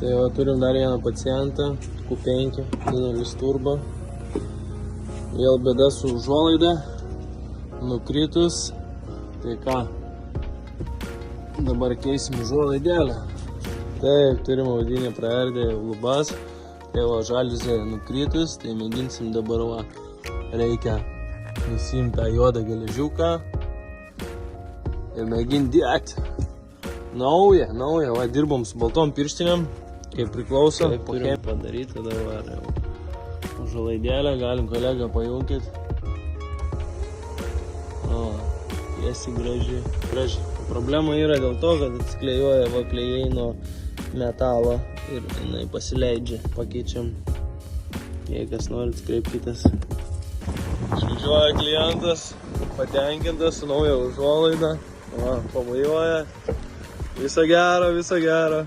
Tai jau turim dar vieną pacientą, Q5, didelis turbo. Vėl bėda su užuolaida, nukritus. Tai ką, dabar keisim užuolaidėlę. Taip, turim audinį praardę lubas. Tai va žaliuzė nukritus, tai mėginsim dabar va. Reikia nusiimti tą juodą geležiuką ir mėginti dėti. Nauja, va dirbom su baltom pirštinėm, kaip priklauso. Taip, turim padaryti dabar jau užuolaidėlę, galim kolegą pajungti. Tiesi graži. Problema yra dėl to, kad atsiklejuoja va klėjai nuo metalo ir jinai pasileidžia. Pakeičiam. Jei kas norit, kreipkitės. Išvažiuoja klientas, patenkintas su nauja užuolaida. Va, pavaijuoja. Viso gero.